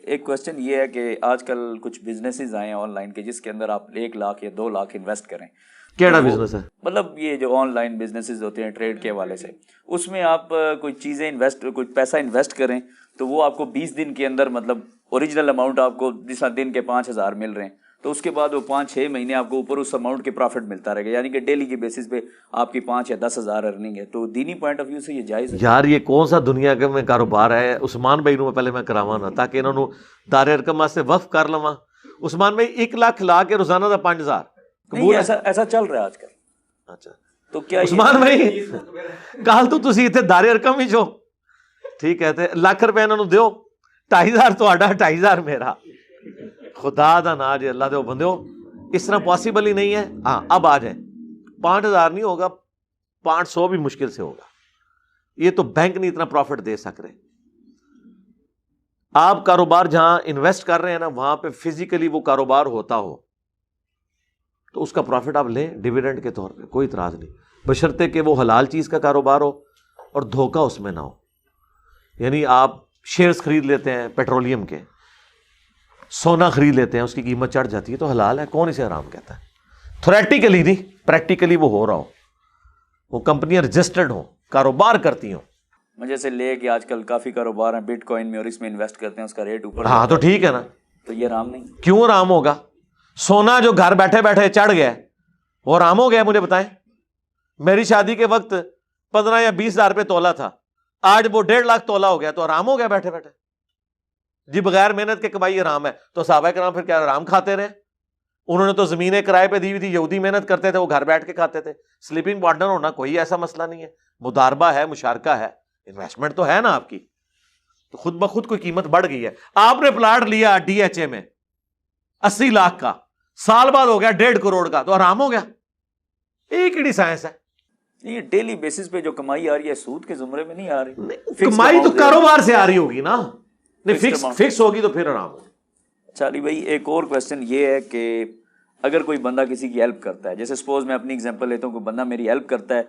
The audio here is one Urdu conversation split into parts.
ایک کوشچن یہ ہے کہ آج کل کچھ بزنسز آئے ہیں آن لائن کے جس کے اندر آپ 1 لاکھ یا 2 لاکھ انویسٹ کریں. کیڑا بزنس ہے؟ مطلب یہ جو آن لائن بزنسز ہوتے ہیں ٹریڈ کے حوالے سے, اس میں آپ کوئی چیزیں کوئی پیسہ انویسٹ کریں تو وہ آپ کو 20 دن کے اندر مطلب اوریجنل اماؤنٹ آپ کو جس طرح دن کے 5,000 مل رہے ہیں تو اس کے بعد وہ 5-6 مہینے آپ کو اوپر اس اماؤنٹ کے پروفٹ ملتا رہے گا, یعنی کہ ڈیلی کی بیسس پہ آپ کی 5 یا 10 ہزار ارننگ ہے. تو دینی پوائنٹ آف ویو سے یہ جائز ہے؟ یار یہ کون سا دنیا کے میں کاروبار ہے؟ عثمان بھائی نو پہلے میں کراواں نا تاکہ انہوں نے دار ارکم واسطے وقف کر لواں. عثمان بھائی 1 لاکھ لا کے روزانہ دا 5,000 قبول؟ ایسا چل رہا ہے آج کل. اچھا تو کیا عثمان بھائی کل تو تسی ایتھے دار ارکم ہی جو ٹھیک ہے تے لاکھ روپے انہوں نے دیو, 2,500 تہاڈا 2,500 میرا. خدا دا نا جی اللہ دے بندیو اس طرح پاسبل ہی نہیں ہے. ہاں اب آ جائیں, 5,000 نہیں ہوگا, 500 بھی مشکل سے ہوگا. یہ تو بینک نہیں اتنا پروفٹ دے سک رہے. آپ کاروبار جہاں انویسٹ کر رہے ہیں نا وہاں پہ فزیکلی وہ کاروبار ہوتا ہو تو اس کا پروفٹ آپ لیں ڈیویڈنڈ کے طور پہ, کوئی اعتراض نہیں, بشرطے کہ وہ حلال چیز کا کاروبار ہو اور دھوکہ اس میں نہ ہو. یعنی آپ شیئرز خرید لیتے ہیں پیٹرولیم کے, سونا خرید لیتے ہیں, اس کی قیمت چڑھ جاتی ہے تو حلال ہے, کون اسے حرام کہتا ہے؟ تھیوریٹیکلی نہیں, پریکٹیکلی وہ ہو رہا ہو, وہ کمپنیاں رجسٹرڈ ہوں, کاروبار کرتی ہوں. مجھے سے لے کے آج کل کافی کاروبار ہیں بٹ کوائن میں اور اس میں انویسٹ کرتے ہیں, اس کا ریٹ اوپر. ہاں تو ٹھیک ہے نا, تو یہ حرام نہیں؟ کیوں حرام ہوگا؟ سونا جو گھر بیٹھے بیٹھے چڑھ گیا وہ حرام ہو گیا؟ مجھے بتائیں. میری شادی کے وقت 15 یا 20 ہزار روپے تولہ تھا, آج وہ 1.5 لاکھ تولہ ہو گیا, تو حرام ہو گیا بیٹھے بیٹھے؟ جی بغیر محنت کے کمائی حرام ہے, تو صحابہ کرام پھر کیا حرام کھاتے رہے؟ انہوں نے تو زمینیں کرائے پہ دی ہوئی تھی, یہودی محنت کرتے تھے, وہ گھر بیٹھ کے کھاتے تھے. سلیپنگ پارٹنر ہونا کوئی ایسا مسئلہ نہیں ہے, مداربہ ہے, مشارکہ ہے, انویسٹمنٹ تو ہے نا آپ کی, تو خود بخود کوئی قیمت بڑھ گئی ہے. آپ نے پلاٹ لیا ڈی ایچ اے میں 80 لاکھ کا, سال بعد ہو گیا 1.5 کروڑ کا, تو حرام ہو گیا؟ ایک ہی سائنس ہے. یہ ڈیلی بیسس پہ جو کمائی آ رہی ہے سود کے زمرے میں نہیں آ رہی. کمائی تو کاروبار سے آ رہی ہوگی نا, نہیں فکس ہوگی تو پھر حرام ہوگی. چالی بھائی ایک اور کوشچن یہ ہے کہ اگر کوئی بندہ کسی کی ہیلپ کرتا ہے, جیسے سپوز میں اپنی اگزامپل لیتا ہوں, کوئی بندہ میری ہیلپ کرتا ہے,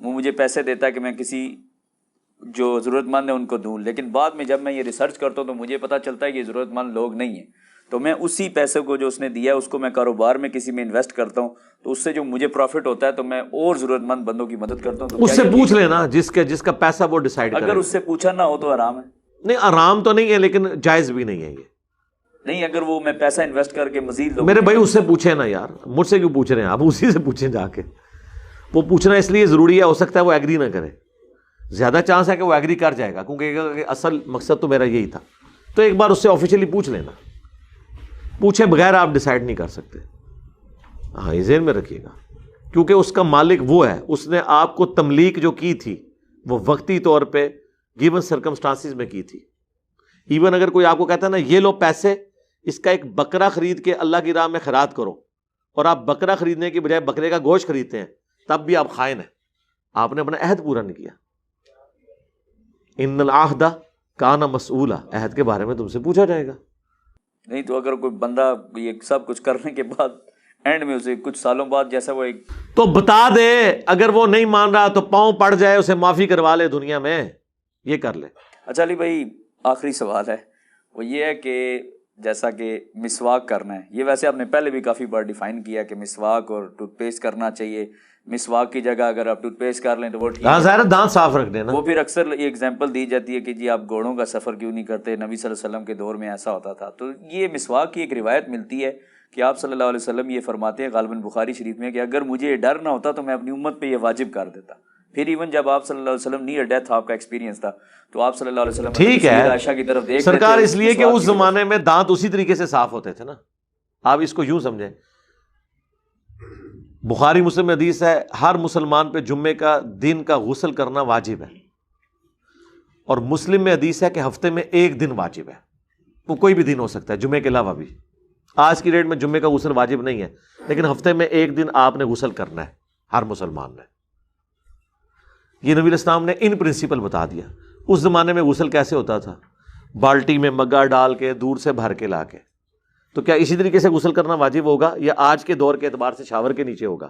وہ مجھے پیسے دیتا ہے کہ میں کسی جو ضرورت مند ہے ان کو دوں, لیکن بعد میں جب میں یہ ریسرچ کرتا ہوں تو مجھے پتہ چلتا ہے کہ یہ ضرورت مند لوگ نہیں ہیں, تو میں اسی پیسے کو جو اس نے دیا ہے اس کو میں کاروبار میں کسی میں انویسٹ کرتا ہوں, تو اس سے جو مجھے پروفٹ ہوتا ہے تو میں اور ضرورت مند بندوں کی مدد کرتا ہوں. تو اس سے پوچھ لینا جس کا پیسہ وہ ڈیسائیڈ کرے. اگر اس سے پوچھا نہ ہو تو حرام ہے؟ نہیں حرام تو نہیں ہے لیکن جائز بھی نہیں ہے یہ. نہیں اگر وہ میں پیسہ انویسٹ کر کے مزید میرے بھائی اس سے پوچھیں نا یار, مجھ سے کیوں پوچھ رہے ہیں آپ؟ اسی سے پوچھیں جا کے. وہ پوچھنا اس لیے ضروری ہے, ہو سکتا ہے وہ ایگری نہ کرے, زیادہ چانس ہے کہ وہ ایگری کر جائے گا کیونکہ اصل مقصد تو میرا یہی تھا. تو ایک بار اس سے آفیشیلی پوچھ لینا, پوچھے بغیر آپ ڈیسائیڈ نہیں کر سکتے. ہاں یہ ذہن میں رکھیے گا, کیونکہ اس کا مالک وہ ہے, اس نے آپ کو تملیک جو کی تھی وہ وقتی طور پہ گیون سرکمسٹانسز میں کی تھی. ایون اگر کوئی آپ کو کہتا ہے نا یہ لو پیسے, اس کا ایک بکرا خرید کے اللہ کی راہ میں خیرات کرو, اور آپ بکرا خریدنے کی بجائے بکرے کا گوشت خریدتے ہیں, تب بھی آپ خائن ہیں, آپ نے اپنا عہد پورا نہیں کیا. ان العہد کان مسئولا, عہد کے بارے میں تم سے پوچھا جائے گا. نہیں تو اگر کوئی بندہ یہ سب کچھ کرنے کے بعد اینڈ میں اسے کچھ سالوں بعد جیسا وہ ایک تو بتا دے, اگر وہ نہیں مان رہا تو پاؤں پڑ جائے, اسے معافی کروا لے دنیا میں, یہ کر لے. اچھا علی بھائی آخری سوال ہے, وہ یہ ہے کہ جیسا کہ مسواک کرنا ہے, یہ ویسے آپ نے پہلے بھی کافی بار ڈیفائن کیا کہ مسواک اور ٹوتھ پیسٹ کرنا چاہیے, مسواک کی جگہ اگر آپ ٹوتھ پیسٹ کر لیں تو وہ ٹھیک ہے, ظاہر دانت صاف رکھ دینا. وہ پھر اکثر یہ ایگزامپل دی جاتی ہے کہ جی آپ گھوڑوں کا سفر کیوں نہیں کرتے, نبی صلی اللہ علیہ وسلم کے دور میں ایسا ہوتا تھا. تو یہ مسواک کی ایک روایت ملتی ہے کہ آپ صلی اللہ علیہ وسلم یہ فرماتے ہیں غالباً بخاری شریف میں کہ اگر مجھے یہ ڈر نہ ہوتا تو میں اپنی امت پہ یہ واجب کر دیتا. پھر ایون جب آپ صلی اللہ علیہ وسلم نیئر ڈیتھ آپ کا ایکسپیرینس تھا تو آپ صلی اللہ علیہ وسلم ٹھیک ہے عائشہ کی طرف دیکھ سرکار, اس لیے کہ اس زمانے میں دانت اسی طریقے سے صاف ہوتے تھے نا. آپ اس کو یوں سمجھیں, بخاری مسلم میں حدیث ہے ہر مسلمان پہ جمعے کا دن کا غسل کرنا واجب ہے, اور مسلم میں حدیث ہے کہ ہفتے میں 1 دن واجب ہے, وہ کوئی بھی دن ہو سکتا ہے جمعے کے علاوہ بھی. آج کی ڈیٹ میں جمعے کا غسل واجب نہیں ہے, لیکن ہفتے میں 1 دن آپ نے غسل کرنا ہے ہر مسلمان نے. یہ نبی الاسلام نے ان پرنسپل بتا دیا. اس زمانے میں غسل کیسے ہوتا تھا؟ بالٹی میں مگا ڈال کے دور سے بھر کے لا کے. تو کیا اسی طریقے سے غسل کرنا واجب ہوگا یا آج کے دور کے اعتبار سے شاور کے نیچے ہوگا؟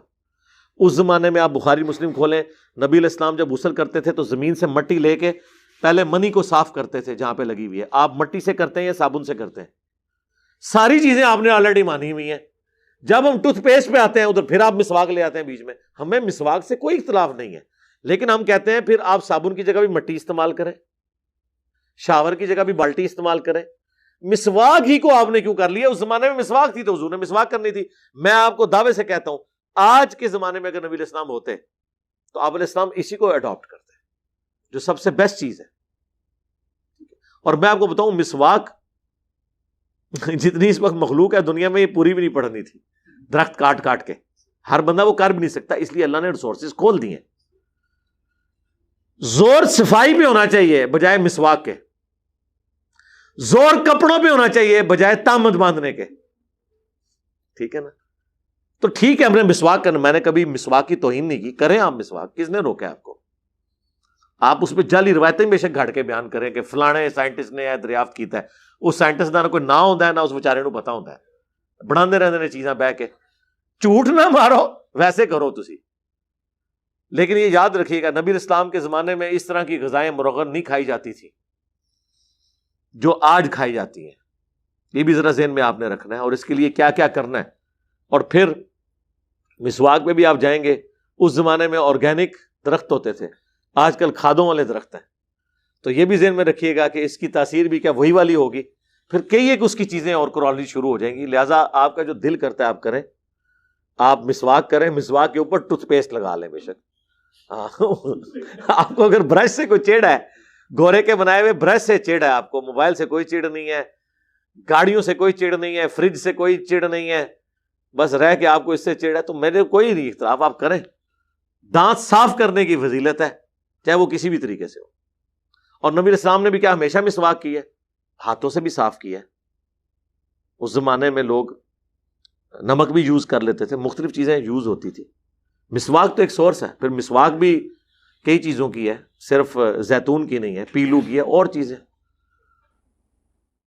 اس زمانے میں آپ بخاری مسلم کھولیں, نبی علیہ السلام جب غسل کرتے تھے تو زمین سے مٹی لے کے پہلے منی کو صاف کرتے تھے جہاں پہ لگی ہوئی ہے. آپ مٹی سے کرتے ہیں یا صابن سے کرتے ہیں؟ ساری چیزیں آپ نے آلریڈی مانی ہوئی ہیں. جب ہم ٹوتھ پیسٹ پہ آتے ہیں ادھر پھر آپ مسواک لے آتے ہیں بیچ میں. ہمیں مسواک سے کوئی اختلاف نہیں ہے, لیکن ہم کہتے ہیں پھر آپ صابن کی جگہ بھی مٹی استعمال کریں, شاور کی جگہ بھی بالٹی استعمال کریں. مسواک ہی کو آپ نے کیوں کر لیا؟ اس زمانے میں مسواک تھی تو حضور نے مسواک کرنی تھی. میں آپ کو دعوے سے کہتا ہوں آج کے زمانے میں اگر نبی علیہ السلام ہوتے تو آپ علیہ السلام اسی کو اڈاپٹ کرتے جو سب سے بیسٹ چیز ہے. اور میں آپ کو بتاؤں مسواک جتنی اس وقت مخلوق ہے دنیا میں یہ پوری بھی نہیں پڑھنی تھی, درخت کاٹ کاٹ کے. ہر بندہ وہ کر بھی نہیں سکتا, اس لیے اللہ نے ریسورسز کھول دیے. زور صفائی پہ ہونا چاہیے بجائے مسواک کے, زور کپڑوں پہ ہونا چاہیے بجائے تامد باندھنے کے. ٹھیک ہے نا؟ تو ٹھیک ہے ہم نے مسواک کرنا, میں نے کبھی مسواک کی توہین نہیں کی, کریں آپ مسواک, کس نے روکا آپ کو؟ آپ اس پہ جعلی روایتیں بے شک گھڑ کے بیان کریں کہ فلانے سائنٹسٹ نے دریافت کیتا ہے. اس سائنٹسٹ کا نہ کوئی نہ ہوتا ہے نہ اس بیچارے کو پتا ہوتا ہے, بڑھاندے رہتے ہیں چیزاں بہ کے. جھوٹ نہ مارو, ویسے کرو تسی. لیکن یہ یاد رکھیے گا نبی اسلام کے زمانے میں اس طرح کی غذائیں مرغن نہیں کھائی جاتی تھی جو آج کھائی جاتی ہیں. یہ بھی ذرا ذہن میں آپ نے رکھنا ہے, اور اس کے لیے کیا کیا کرنا ہے. اور پھر مسواک پہ بھی آپ جائیں گے, اس زمانے میں آرگینک درخت ہوتے تھے, آج کل کھادوں والے درخت ہیں. تو یہ بھی ذہن میں رکھیے گا کہ اس کی تاثیر بھی کیا وہی والی ہوگی, پھر کئی ایک اس کی چیزیں اور کرانی شروع ہو جائیں گی. لہٰذا آپ کا جو دل کرتا ہے آپ کریں, آپ مسواک کریں, مسواک کے اوپر ٹوتھ پیسٹ لگا لیں بے شک. آپ کو اگر برش سے کوئی چیڑ ہے, گورے کے بنائے ہوئے برش سے چیڑ ہے آپ کو, موبائل سے کوئی چیڑ نہیں ہے, گاڑیوں سے کوئی چیڑ نہیں ہے, فریج سے کوئی چیڑ نہیں ہے, بس رہ کے آپ کو اس سے چیڑ ہے, تو میرے کوئی نہیں اختلاف, آپ کریں. دانت صاف کرنے کی فضیلت ہے چاہے وہ کسی بھی طریقے سے ہو. اور نبی علیہ السلام نے بھی کیا ہمیشہ مسواک کی ہے, ہاتھوں سے بھی صاف کیا ہے. اس زمانے میں لوگ نمک بھی یوز کر لیتے تھے, مختلف چیزیں یوز ہوتی تھی. مسواک تو ایک سورس ہے, پھر مسواک بھی کئی چیزوں کی ہے, صرف زیتون کی نہیں ہے, پیلو کی ہے, اور چیزیں.